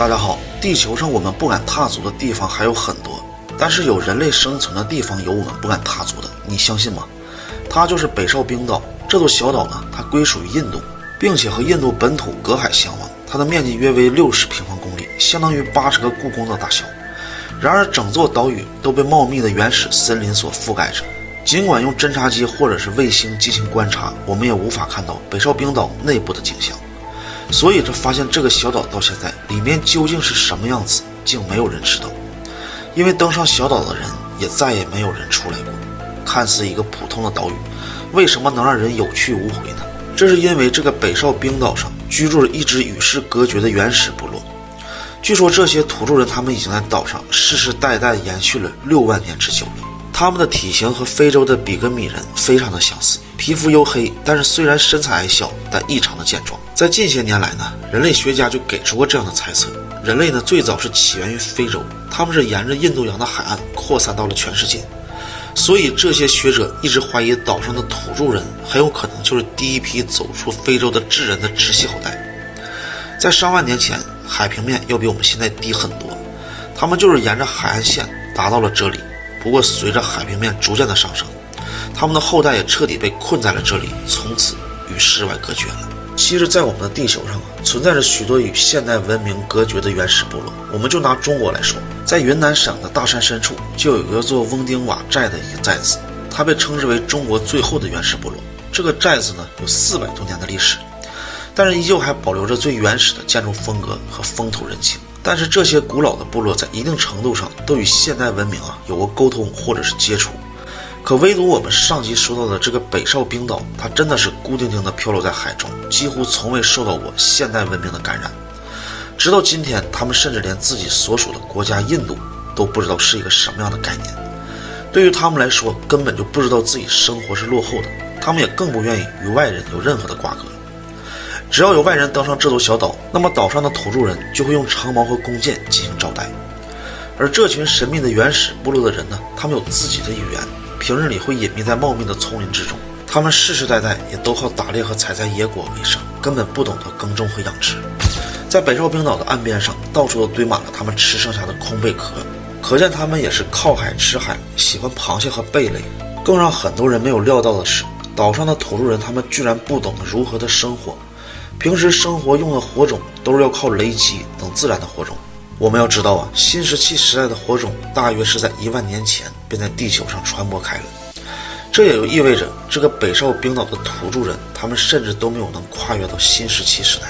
大家好，地球上我们不敢踏足的地方还有很多，但是有人类生存的地方有我们不敢踏足的，你相信吗？它就是北哨冰岛。这座小岛呢，它归属于印度，并且和印度本土隔海相望，它的面积约为60平方公里，相当于80个故宫的大小。然而整座岛屿都被茂密的原始森林所覆盖着，尽管用侦察机或者是卫星进行观察，我们也无法看到北哨冰岛内部的景象。所以发现这个小岛到现在里面究竟是什么样子，竟没有人知道。因为登上小岛的人也再也没有人出来过。看似一个普通的岛屿，为什么能让人有去无回呢？这是因为这个北哨冰岛上居住着一支与世隔绝的原始部落。据说这些土著人他们已经在岛上世世代代延续了6万年之久了。他们的体型和非洲的比格米人非常的相似，皮肤黝黑，但是虽然身材矮小，但异常的健壮。在近些年来呢，人类学家就给出过这样的猜测：人类呢最早是起源于非洲，他们是沿着印度洋的海岸扩散到了全世界。所以这些学者一直怀疑岛上的土著人很有可能就是第一批走出非洲的智人的直系后代。在上万年前，海平面要比我们现在低很多，他们就是沿着海岸线达到了这里。不过随着海平面逐渐的上升，他们的后代也彻底被困在了这里，从此与世外隔绝了。其实在我们的地球上存在着许多与现代文明隔绝的原始部落。我们就拿中国来说，在云南省的大山深处就有一个做翁丁瓦寨的一个寨子，它被称之为中国最后的原始部落。这个寨子呢有400多年的历史，但是依旧还保留着最原始的建筑风格和风土人情。但是这些古老的部落在一定程度上都与现代文明有过沟通或者是接触，可唯独我们上集说到的这个北哨冰岛，它真的是孤零零地漂流在海中，几乎从未受到过现代文明的感染。直到今天，他们甚至连自己所属的国家印度都不知道是一个什么样的概念。对于他们来说，根本就不知道自己生活是落后的，他们也更不愿意与外人有任何的瓜葛。只要有外人登上这座小岛，那么岛上的土著人就会用长矛和弓箭进行招待。而这群神秘的原始部落的人呢，他们有自己的语言，平日里会隐秘在茂密的丛林之中。他们世世代代也都靠打猎和采摘野果为生，根本不懂得耕种和养殖。在北哨冰岛的岸边上，到处都堆满了他们吃剩下的空贝壳，可见他们也是靠海吃海，喜欢螃蟹和贝类。更让很多人没有料到的是，岛上的土著人他们居然不懂得如何的生活。平时生活用的火种都是要靠雷击等自然的火种。我们要知道新石器时代的火种大约是在1万年前便在地球上传播开了。这也就意味着这个北哨冰岛的土著人，他们甚至都没有能跨越到新石器时代。